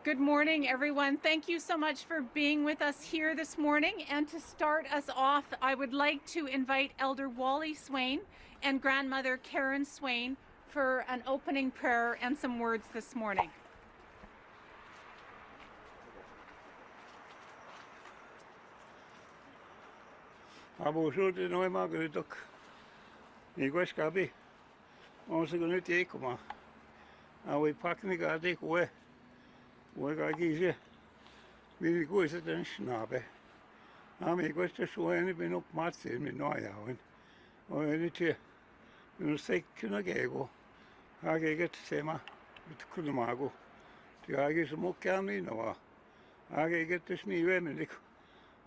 Good morning, everyone. Thank you so much for being with us here this morning. And to start us off, I would like to invite Elder Wally Swain and Grandmother Karen Swain for an opening prayer and some words this morning. Abusuutin noin maagritok. Niin kuiskabi. On se kun nyt eikoma. Aui pakni kaati kue. Kue kaikki se. Mini kuiset den snabe. Ami kuista suojani minun matsin minun ajain. Oi nyt se. Minun sekkuna keiko. Hakeeket sema. Nyt kulmaagu. Tiagi se mukaan minua. Hakeeket jos niin vemmelik.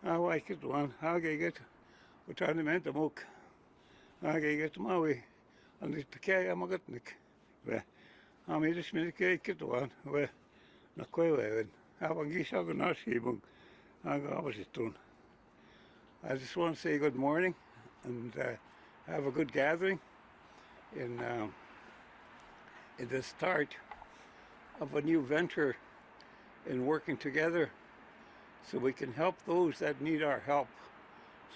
Vaikka tuon hakeeket. Utarnementa muk. Hakeeket maui. Annit käy magatnik. Amiris minä keikki tuon. Na koiveven. Havan kisaako nasibung. Agavasitun. I just want to say good morning and have a good gathering in the start of a new venture in working together so we can help those that need our help,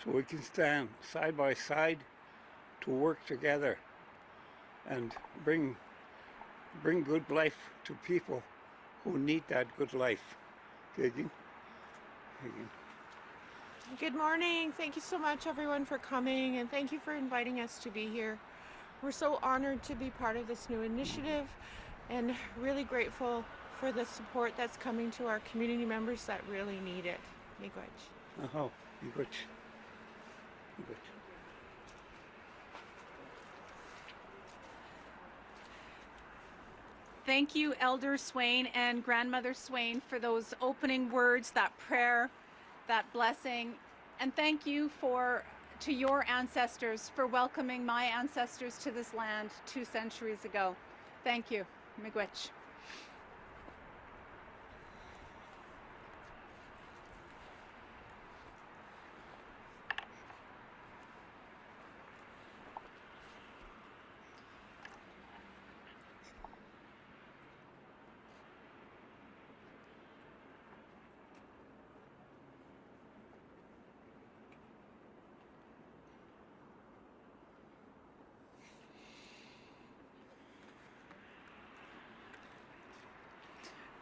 so we can stand side by side to work together and bring good life to people who need that good life. Good morning. Thank you so much, everyone, for coming, and thank you for inviting us to be here. We're so honored to be part of this new initiative and really grateful for the support that's coming to our community members that really need it. Miigwech. Oh, miigwech. Miigwech. Thank you, Elder Swain and Grandmother Swain, for those opening words, that prayer, that blessing. And thank you to your ancestors for welcoming my ancestors to this land 2 centuries ago. Thank you. Miigwech.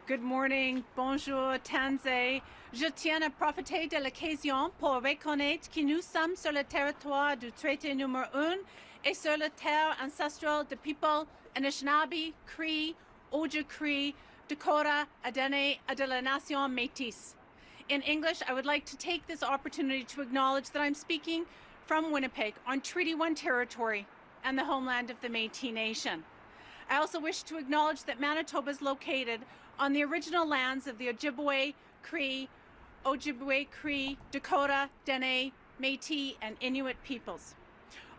Good morning, bonjour, Tanzé. Je tiens à profiter de l'occasion pour reconnaître que nous sommes sur le territoire du traité numéro 1 et sur la terre ancestrale de people Anishinaabe, Cree, Ojibwe, Dakota, Adene, and de la Nation Métis. In English, I would like to take this opportunity to acknowledge that I'm speaking from Winnipeg on Treaty 1 territory and the homeland of the Métis Nation. I also wish to acknowledge that Manitoba is located on the original lands of the Ojibwe Cree, Dakota, Dene, Métis, and Inuit peoples.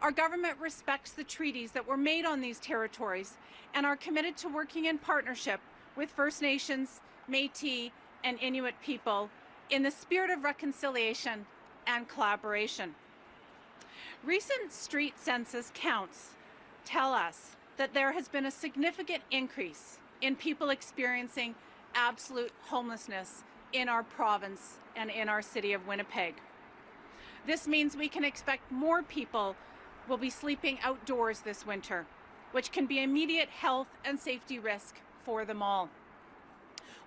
Our government respects the treaties that were made on these territories and are committed to working in partnership with First Nations, Métis, and Inuit people in the spirit of reconciliation and collaboration. Recent street census counts tell us that there has been a significant increase in people experiencing absolute homelessness in our province and in our city of Winnipeg. This means we can expect more people will be sleeping outdoors this winter, which can be immediate health and safety risk for them all.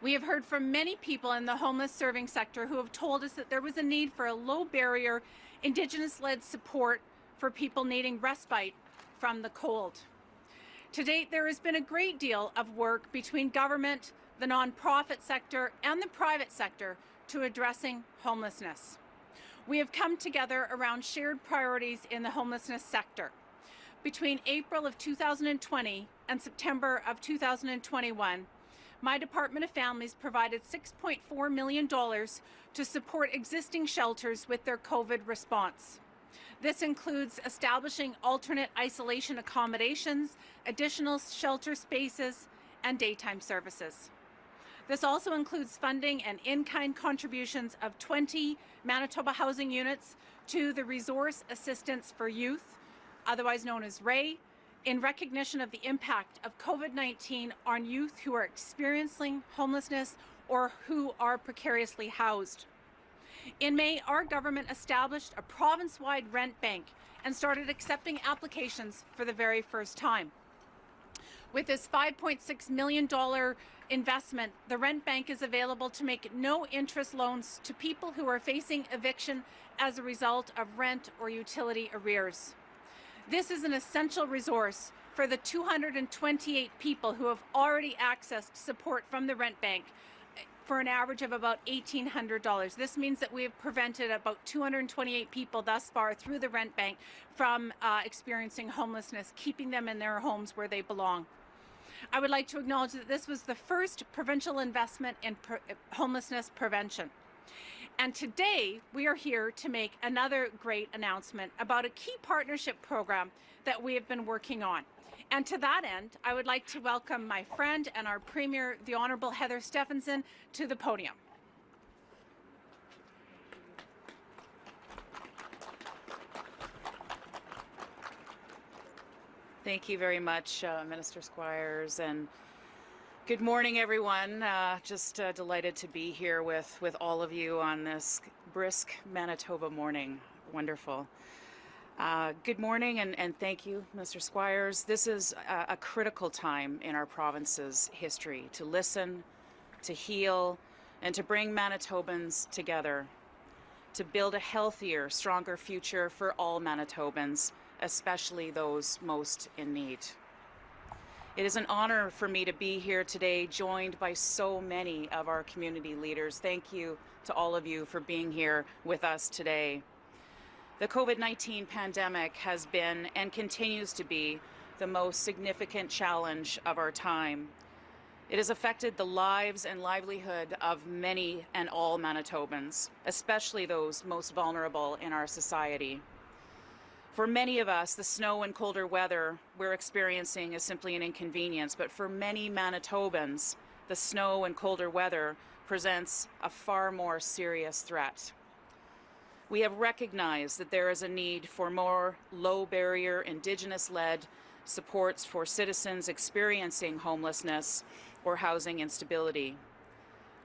We have heard from many people in the homeless serving sector who have told us that there was a need for a low barrier, Indigenous-led support for people needing respite from the cold. To date, there has been a great deal of work between government, the nonprofit sector, and the private sector to addressing homelessness. We have come together around shared priorities in the homelessness sector. Between April of 2020 and September of 2021, my Department of Families provided $6.4 million to support existing shelters with their COVID response. This includes establishing alternate isolation accommodations, additional shelter spaces, and daytime services. This also includes funding and in-kind contributions of 20 Manitoba housing units to the Resource Assistance for Youth, otherwise known as RAY, in recognition of the impact of COVID-19 on youth who are experiencing homelessness or who are precariously housed. In May, our government established a province-wide rent bank and started accepting applications for the very first time. With this $5.6 million investment, the rent bank is available to make no-interest loans to people who are facing eviction as a result of rent or utility arrears. This is an essential resource for the 228 people who have already accessed support from the rent bank for an average of about $1,800. This means that we have prevented about 228 people thus far through the rent bank from experiencing homelessness, keeping them in their homes where they belong. I would like to acknowledge that this was the first provincial investment in homelessness prevention. And today we are here to make another great announcement about a key partnership program that we have been working on. And to that end, I would like to welcome my friend and our Premier, the Honourable Heather Stefanson, to the podium. Thank you very much, Minister Squires, and good morning, everyone. Just delighted to be here with all of you on this brisk Manitoba morning. Wonderful. Good morning, and thank you, Mr. Squires. This is a critical time in our province's history to listen, to heal, and to bring Manitobans together, to build a healthier, stronger future for all Manitobans, especially those most in need. It is an honor for me to be here today, joined by so many of our community leaders. Thank you to all of you for being here with us today. The COVID-19 pandemic has been and continues to be the most significant challenge of our time. It has affected the lives and livelihood of many and all Manitobans, especially those most vulnerable in our society. For many of us, the snow and colder weather we're experiencing is simply an inconvenience, but for many Manitobans, the snow and colder weather presents a far more serious threat. We have recognized that there is a need for more low-barrier, Indigenous-led supports for citizens experiencing homelessness or housing instability.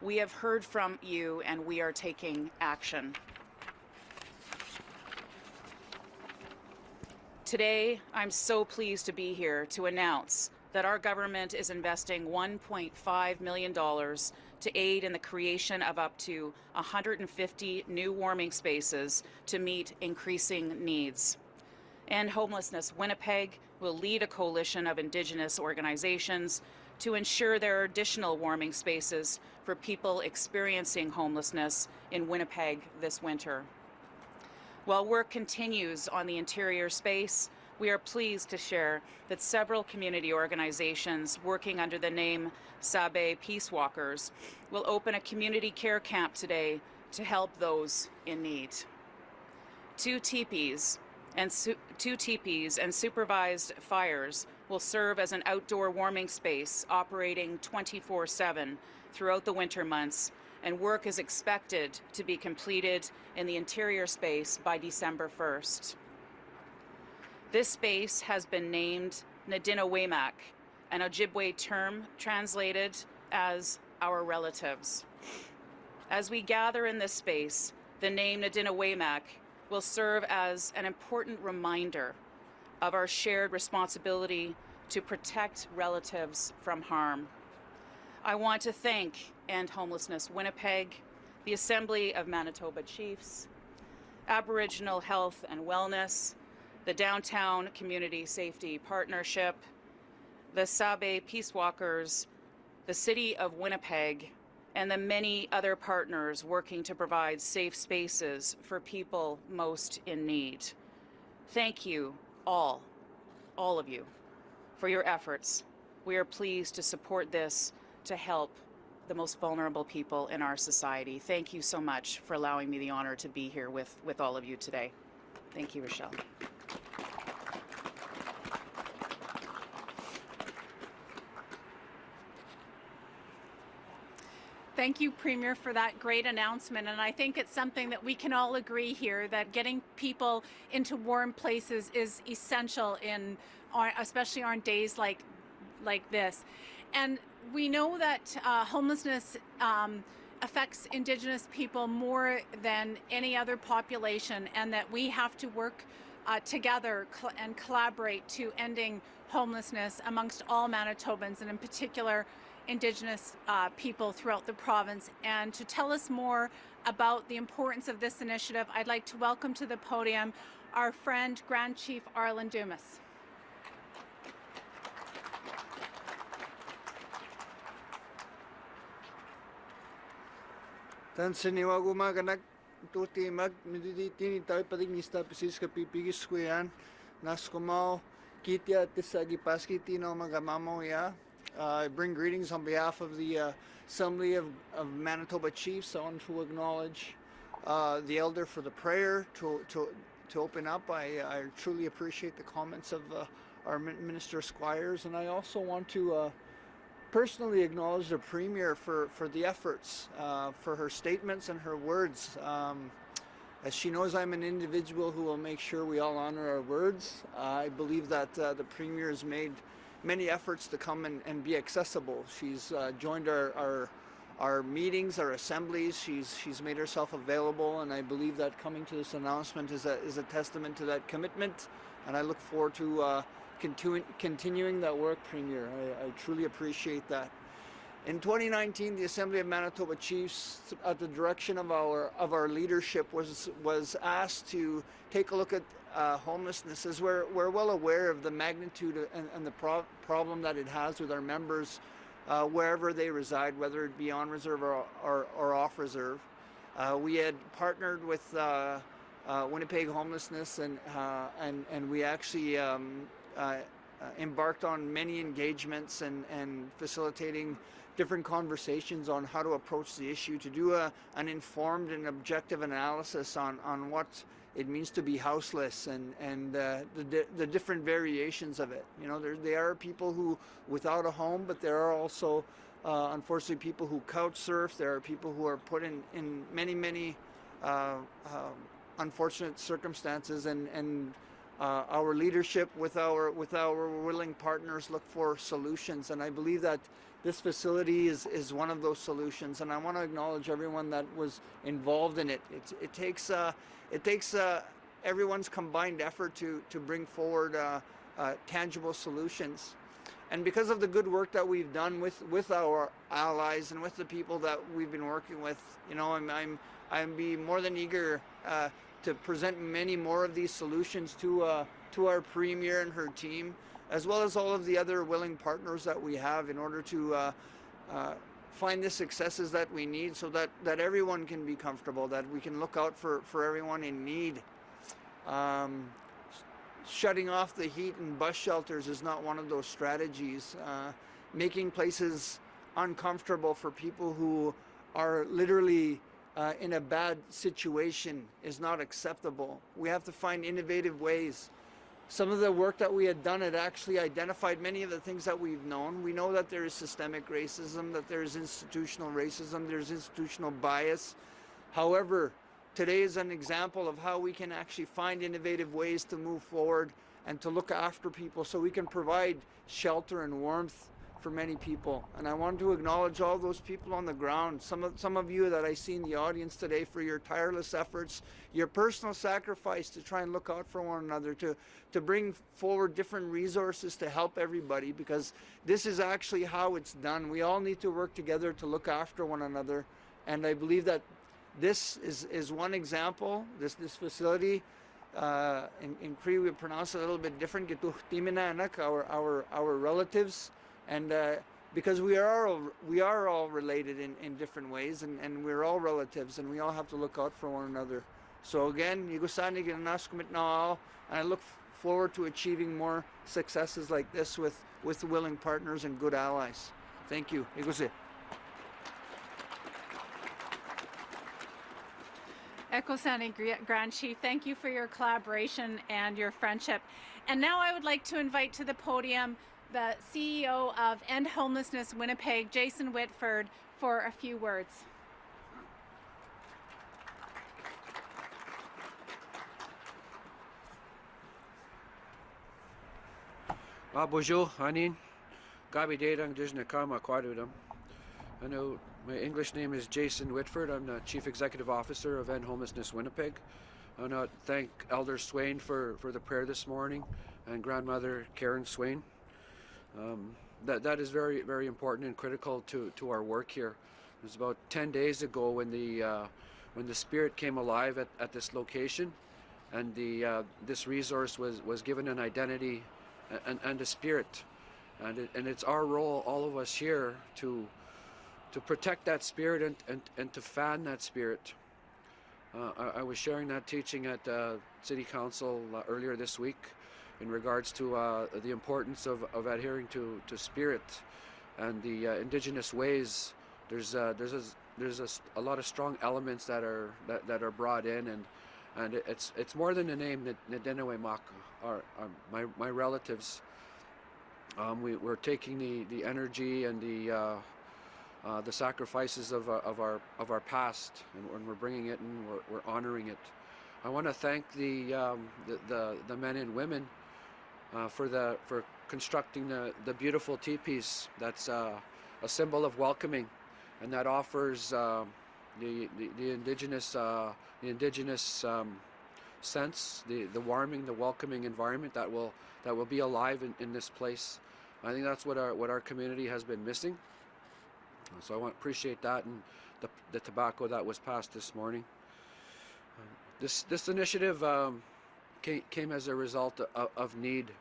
We have heard from you, and we are taking action. Today, I'm so pleased to be here to announce that our government is investing $1.5 million to aid in the creation of up to 150 new warming spaces to meet increasing needs. And Homelessness Winnipeg will lead a coalition of Indigenous organizations to ensure there are additional warming spaces for people experiencing homelessness in Winnipeg this winter. While work continues on the interior space, we are pleased to share that several community organizations working under the name Sabe Peace Walkers will open a community care camp today to help those in need. Two teepees and supervised fires will serve as an outdoor warming space operating 24/7 throughout the winter months, and work is expected to be completed in the interior space by December 1st. This space has been named Nadinawemak, an Ojibwe term translated as our relatives. As we gather in this space, the name Nadinawemak will serve as an important reminder of our shared responsibility to protect relatives from harm. I want to thank End Homelessness Winnipeg, the Assembly of Manitoba Chiefs, Aboriginal Health and Wellness, the Downtown Community Safety Partnership, the Sabe Peace Walkers, the City of Winnipeg, and the many other partners working to provide safe spaces for people most in need. Thank you all of you, for your efforts. We are pleased to support this to help the most vulnerable people in our society. Thank you so much for allowing me the honor to be here with all of you today. Thank you, Rochelle. Thank you, Premier, for that great announcement. And I think it's something that we can all agree here, that getting people into warm places is essential, especially on days like like this. And we know that homelessness affects Indigenous people more than any other population, and that we have to work together and collaborate to ending homelessness amongst all Manitobans, and in particular Indigenous people throughout the province. And to tell us more about the importance of this initiative, I'd like to welcome to the podium our friend Grand Chief Arlen Dumas. Tan siniwago maganak tuti mag miditi tayo padig nista pisis ka pipigis ko yan nas kumao kitya tisagi paskiti no magamamo ya. I bring greetings on behalf of the Assembly of Manitoba Chiefs. I want to acknowledge the elder for the prayer to open up. I truly appreciate the comments of our Minister Squires, and I also want to personally acknowledge the Premier for the efforts, for her statements and her words. As she knows, I'm an individual who will make sure we all honor our words. I believe that the Premier has made many efforts to come and be accessible. She's joined our meetings, our assemblies. She's made herself available, and I believe that coming to this announcement is a testament to that commitment. And I look forward to continuing that work, Premier. I truly appreciate that. In 2019, the Assembly of Manitoba Chiefs, at the direction of our leadership, was asked to take a look at homelessness, as we're well aware of the magnitude and the problem that it has with our members wherever they reside, whether it be on reserve or off reserve. We had partnered with Winnipeg Homelessness, and we actually embarked on many engagements and facilitating different conversations on how to approach the issue, to do an informed and objective analysis on what it means to be houseless and the different variations of it. You know, there are people who without a home, but there are also unfortunately people who couch surf. There are people who are put in many unfortunate circumstances, and our leadership with our willing partners look for solutions, and I believe that this facility is one of those solutions, and I want to acknowledge everyone that was involved in it. It takes everyone's combined effort to bring forward tangible solutions. And because of the good work that we've done with our allies and with the people that we've been working with, you know, I'm be more than eager to present many more of these solutions to our Premier and her team, as well as all of the other willing partners that we have, in order to find the successes that we need, so that everyone can be comfortable, that we can look out for everyone in need. Shutting off the heat in bus shelters is not one of those strategies. Making places uncomfortable for people who are literally in a bad situation is not acceptable. We have to find innovative ways. Some of the work that we had done had actually identified many of the things that we've known. We know that there is systemic racism, that there is institutional racism, there's institutional bias. However, today is an example of how we can actually find innovative ways to move forward and to look after people, so we can provide shelter and warmth for many people. And I want to acknowledge all those people on the ground, some of you that I see in the audience today, for your tireless efforts, your personal sacrifice to try and look out for one another, to bring forward different resources to help everybody, because this is actually how it's done. We all need to work together to look after one another, and I believe that this is one example. This facility, in Cree we pronounce it a little bit different, our relatives. And because we are all related in different ways, and we're all relatives, and we all have to look out for one another. So again, and I look forward to achieving more successes like this with willing partners and good allies. Thank you. Ekosani Grand Chief, thank you for your collaboration and your friendship. And now I would like to invite to the podium the CEO of End Homelessness Winnipeg, Jason Whitford, for a few words. Bonjour, Anin. Gabi Dedang Dijnakama Kwadudam. I know my English name is Jason Whitford. I'm the Chief Executive Officer of End Homelessness Winnipeg. I want to thank Elder Swain for the prayer this morning and Grandmother Karen Swain. That is very, very important and critical to our work here. It was about 10 days ago when the Spirit came alive at this location, and this resource was given an identity and a spirit, and it's our role, all of us here, to protect that spirit and to fan that spirit. I was sharing that teaching at City Council earlier this week in regards to the importance of adhering to spirit and the Indigenous ways. There's a lot of strong elements that are brought in, and it's more than the name Ndenewe Maka. My relatives. We're taking the energy and the sacrifices of our past, and we're bringing it and we're honoring it. I want to thank the men and women for constructing the beautiful teepees. That's a symbol of welcoming, and that offers the indigenous sense, the warming, the welcoming environment that will be alive in this place. I think that's what our community has been missing. So I want to appreciate that, and the tobacco that was passed this morning. This initiative came as a result of need.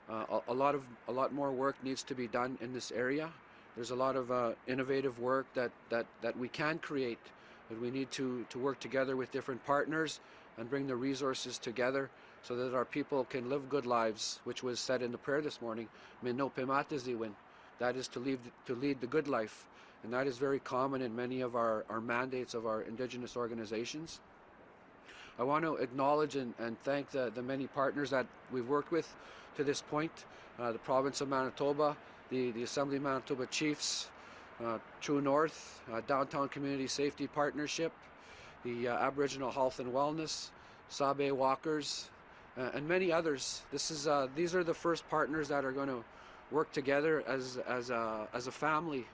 A lot more work needs to be done in this area. There's a lot of innovative work that we can create, but we need to work together with different partners and bring the resources together so that our people can live good lives, which was said in the prayer this morning. That is to lead the good life, and that is very common in many of our mandates of our Indigenous organizations. I want to acknowledge and thank the many partners that we've worked with to this point. The province of Manitoba, the Assembly of Manitoba Chiefs, True North, Downtown Community Safety Partnership, the Aboriginal Health and Wellness, Sabe Walkers, and many others. These are the first partners that are going to work together as a family,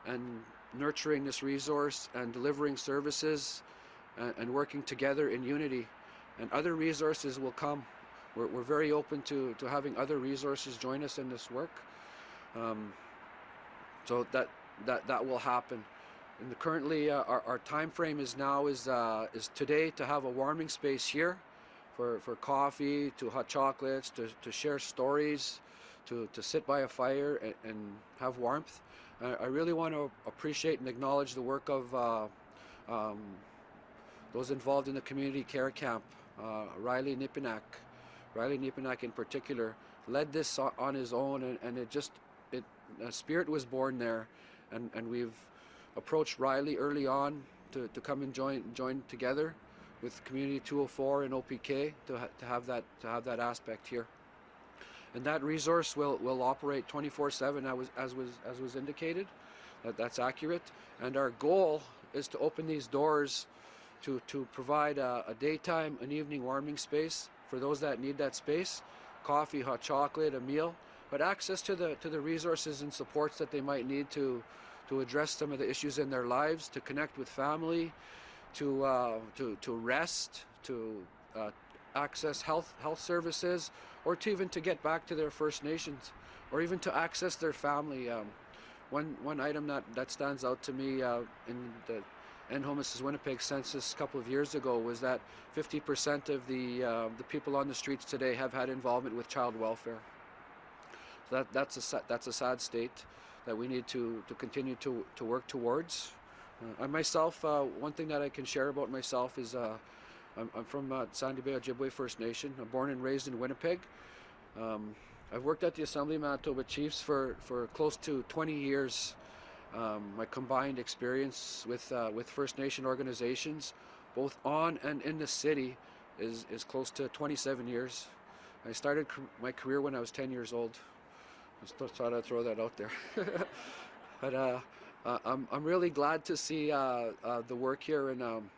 and nurturing this resource and delivering services and working together in unity. And other resources will come. We're very open to having other resources join us in this work. So that will happen. And currently, our time frame is today to have a warming space here for coffee, to hot chocolates, to share stories, to sit by a fire and have warmth. I really want to appreciate and acknowledge the work of those involved in the community care camp. Riley Nipinak in particular led this on his own, and a spirit was born there, and we've approached Riley early on to come and join together with Community 204 and OPK to have that aspect here. And that resource will operate 24/7 as was indicated. That's accurate. And our goal is to open these doors to provide a daytime and evening warming space for those that need that space, coffee, hot chocolate, a meal, but access to the resources and supports that they might need to address some of the issues in their lives, to connect with family, to rest, to access health services, or to even to get back to their First Nations, or even to access their family. One item that stands out to me in the End Homelessness Winnipeg census a couple of years ago was that 50% of the people on the streets today have had involvement with child welfare. So that's a sad state that we need to continue to work towards. I myself, one thing that I can share about myself is I'm from Sandy Bay Ojibwe First Nation. I'm born and raised in Winnipeg. I've worked at the Assembly of Manitoba Chiefs for close to 20 years. My combined experience with First Nation organizations, both on and in the city, is close to 27 years. I started my career when I was 10 years old. I just thought I'd throw that out there. But I'm really glad to see the work here and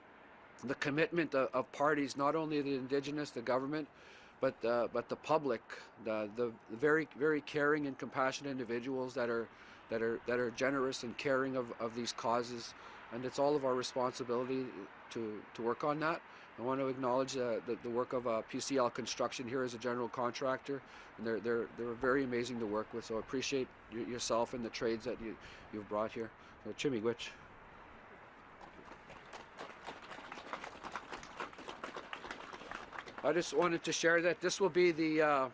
the commitment of parties, not only the Indigenous, the government, but the public, the very very caring and compassionate individuals that are generous and caring of these causes, and it's all of our responsibility to work on that. I want to acknowledge the work of PCL Construction here as a general contractor, and they're very amazing to work with. So I appreciate yourself and the trades that you've brought here. So, Chimigwich. I just wanted to share that this will be the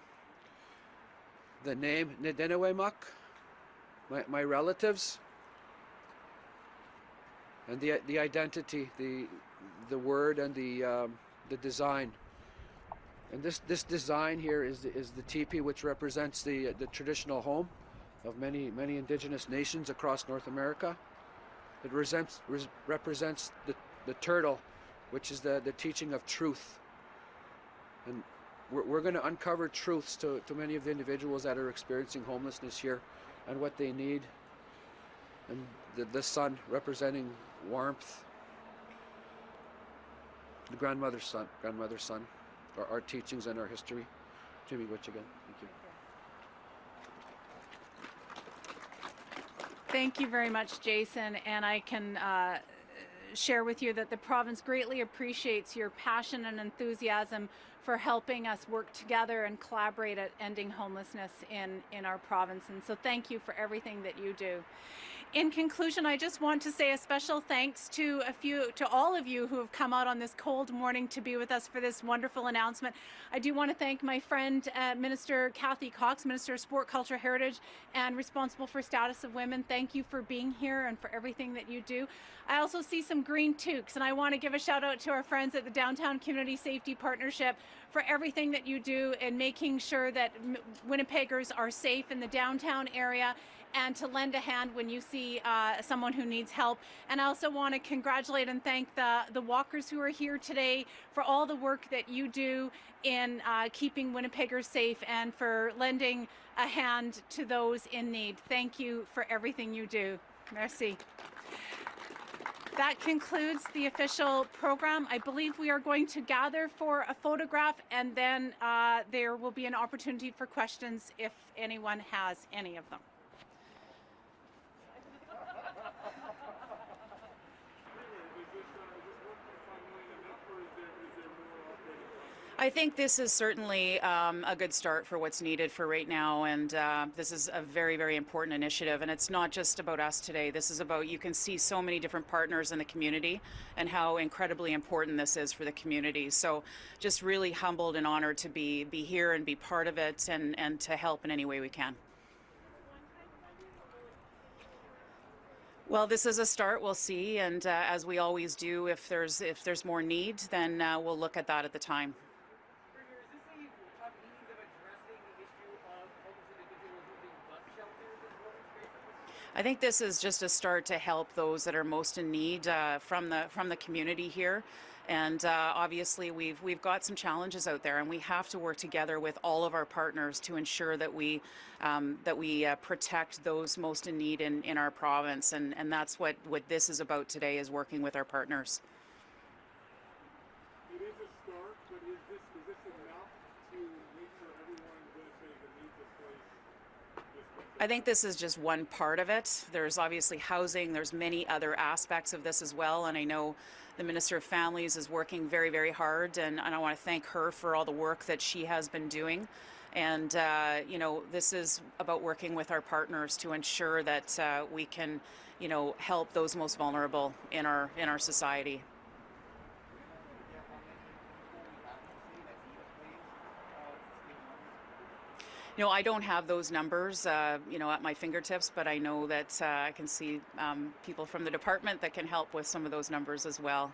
name Nidenewemak, my relatives, and the identity, the word, and the design. And this design here is the teepee, which represents the traditional home of many indigenous nations across North America. It represents the turtle, which is the teaching of truth. And we're going to uncover truths to many of the individuals that are experiencing homelessness here and what they need. And the sun representing warmth. The grandmother's son, our teachings and our history. Jimmy Witch again, thank you. Thank you very much, Jason, and I can share with you that the province greatly appreciates your passion and enthusiasm for helping us work together and collaborate at ending homelessness in our province. And so thank you for everything that you do. In conclusion, I just want to say a special thanks to all of you who have come out on this cold morning to be with us for this wonderful announcement. I do want to thank my friend, Minister Kathy Cox, Minister of Sport, Culture, Heritage, and responsible for Status of Women. Thank you for being here and for everything that you do. I also see some green toques, and I want to give a shout out to our friends at the Downtown Community Safety Partnership for everything that you do in making sure that Winnipeggers are safe in the downtown area, and to lend a hand when you see someone who needs help. And I also want to congratulate and thank the walkers who are here today for all the work that you do in keeping Winnipeggers safe and for lending a hand to those in need. Thank you for everything you do. Merci. That concludes the official program. I believe we are going to gather for a photograph, and then there will be an opportunity for questions if anyone has any of them. I think this is certainly a good start for what's needed for right now, and this is a very, very important initiative. And it's not just about us today. This is about, you can see so many different partners in the community and how incredibly important this is for the community. So just really humbled and honored to be here and be part of it, and to help in any way we can. Well, this is a start. We'll see, and as we always do, if there's more need, then we'll look at that at the time. I think this is just a start to help those that are most in need from the community here, and obviously we've got some challenges out there, and we have to work together with all of our partners to ensure that we protect those most in need in our province, and that's what this is about today, is working with our partners. It is a start, but is this enough to make sure everyone in Winnipeg that needs this place? I think this is just one part of it. There's obviously housing, there's many other aspects of this as well, and I know the Minister of Families is working very, very hard, and I want to thank her for all the work that she has been doing. And you know, this is about working with our partners to ensure that we can, you know, help those most vulnerable in our society. You know, I don't have those numbers, you know, at my fingertips, but I know that I can see people from the department that can help with some of those numbers as well.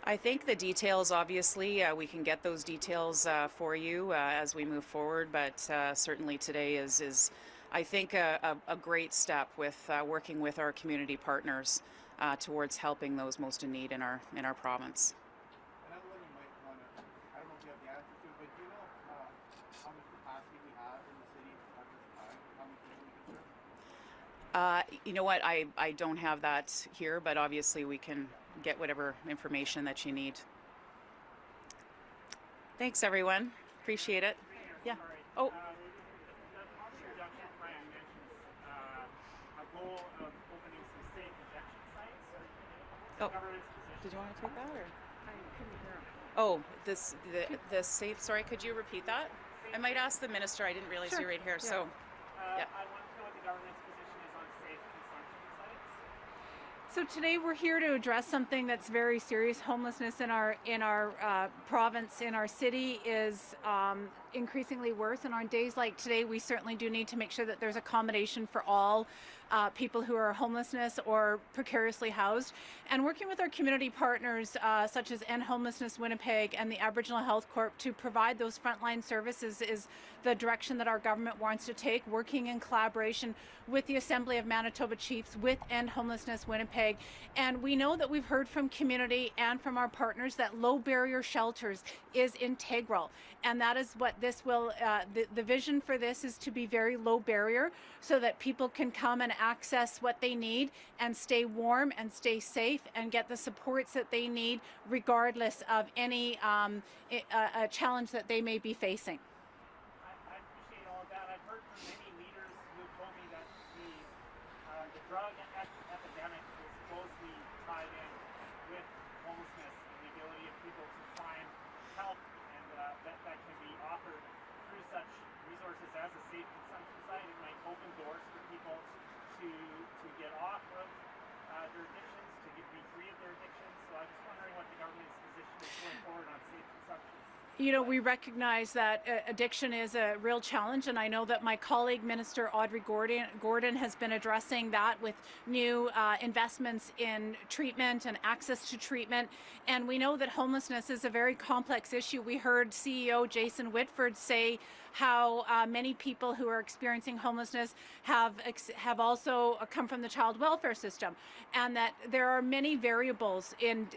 I think the details, obviously, we can get those details for you as we move forward, but certainly today is I think, a great step with working with our community partners towards helping those most in need in our province. You know what, I don't have that here, but obviously we can get whatever information that you need. Thanks, everyone. Appreciate it. Yeah. Oh. The poverty reduction plan mentions a goal of opening some safe injection sites. Oh. Government's position. Did you want to take that, or? Oh, the safe. Sorry, could you repeat that? I might ask the minister. I didn't realize Sure. you're right here. Yeah. So, yeah. I want to know what the government's position is on safe consumption sites. So today we're here to address something that's very serious. Homelessness in our province, in our city, is increasingly worse. And on days like today, we certainly do need to make sure that there's accommodation for all people who are homelessness or precariously housed. And working with our community partners, such as End Homelessness Winnipeg and the Aboriginal Health Corp, to provide those frontline services is the direction that our government wants to take, working in collaboration with the Assembly of Manitoba Chiefs, with End Homelessness Winnipeg. And we know that we've heard from community and from our partners that low barrier shelters is integral. And that is what this will, the vision for this is to be very low barrier, so that people can come and access what they need and stay warm and stay safe and get the supports that they need, regardless of any a challenge that they may be facing. I appreciate all of that. I've heard from many leaders who told me that the drug epidemic is closely tied in with homelessness and the ability of people to find help, and that can be offered through such resources as a safe consumption site. It might open doors for people to get off of their addictions, to be free of their addictions. So I'm just wondering what the government's position is going forward on safe consumption. You know, we recognize that addiction is a real challenge, and I know that my colleague, Minister Audrey Gordon, has been addressing that with new investments in treatment and access to treatment. And we know that homelessness is a very complex issue. We heard CEO Jason Whitford say how many people who are experiencing homelessness have also come from the child welfare system, and that there are many variables in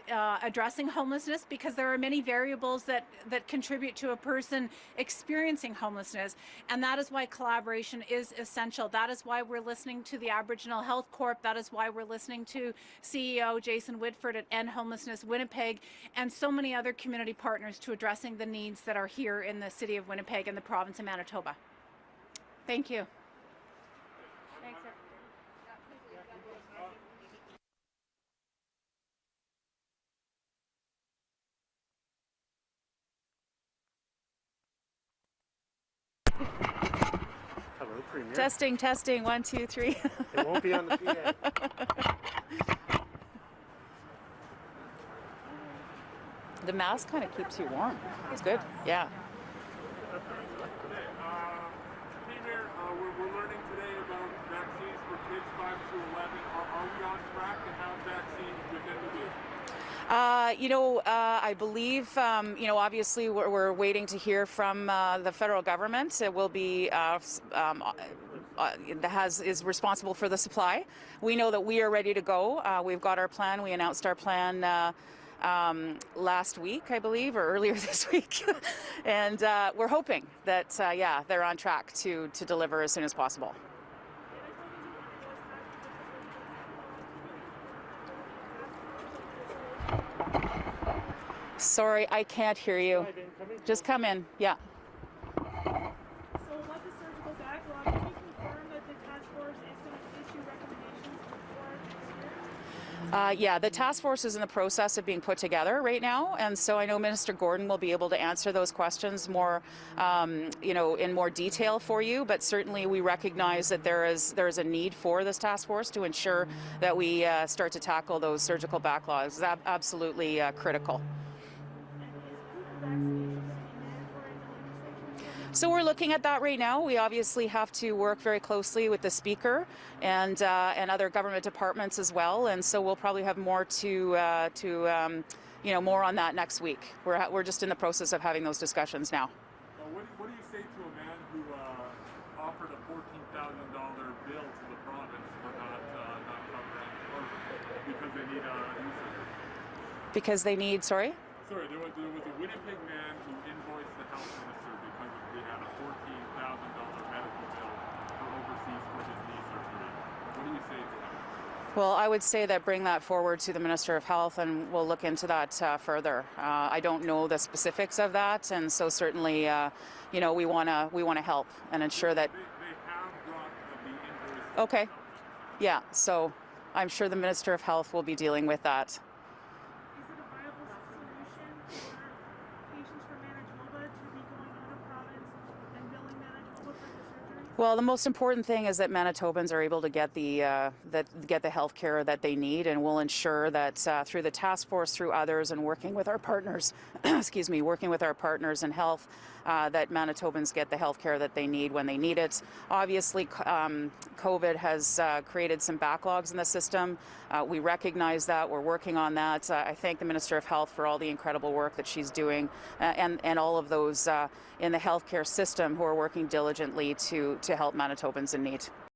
addressing homelessness, because there are many variables that contribute to a person experiencing homelessness. And that is why collaboration is essential. That is why we're listening to the Aboriginal Health Corp. That is why we're listening to CEO Jason Whitford at End Homelessness Winnipeg, and so many other community partners, to addressing the needs that are here in the city of Winnipeg and the province of Manitoba. Thank you. Thanks. Hello, Premier. Testing. 1, 2, 3. It won't be on the PA. The mask kind of keeps you warm. It's good. Yeah. Premier, we're learning today about vaccines for kids 5 to 11. Are we on track to have vaccines within the week? I believe, obviously we're waiting to hear from the federal government. It will be is responsible for the supply. We know that we are ready to go. We've got our plan. We announced our plan last week, I believe, or earlier this week, and we're hoping that they're on track to deliver as soon as possible. Sorry, I can't hear you. Just come in. Yeah. So about the surgical backlog, can you confirm that the task force is going to issue recommendations before next year? The task force is in the process of being put together right now, and so I know Minister Gordon will be able to answer those questions more, in more detail for you. But certainly, we recognize that there is a need for this task force to ensure that we start to tackle those surgical backlogs. That's absolutely critical. So we're looking at that right now. We obviously have to work very closely with the Speaker and other government departments as well. And so we'll probably have more more on that next week. We're just in the process of having those discussions now. What do you say to a man who offered a $14,000 bill to the province for not covering, or because they need new surgery? Because they need, sorry? Sorry, there was a Winnipeg man who invoiced the health minister because they had a $14,000 medical bill for overseas for his knee surgery. What do you say to him? Well, I would say that bring that forward to the Minister of Health, and we'll look into that further. I don't know the specifics of that, and so certainly, you know, we want to help and ensure that. They have brought the invoice. Okay. Yeah. So I'm sure the Minister of Health will be dealing with that. Is it a viable solution for patients from Manitoba to be going out of province and billing Manitoba for their surgeries? Well, the most important thing is that Manitobans are able to get the health care that they need, and we'll ensure that through the task force, through others, and working with our partners, excuse me, working with our partners in health, that Manitobans get the health care that they need when they need it. Obviously, COVID has created some backlogs in the system. We recognize that. We're working on that. I thank the Minister of Health for all the incredible work that she's doing, and all of those in the healthcare system who are working diligently to help Manitobans in need.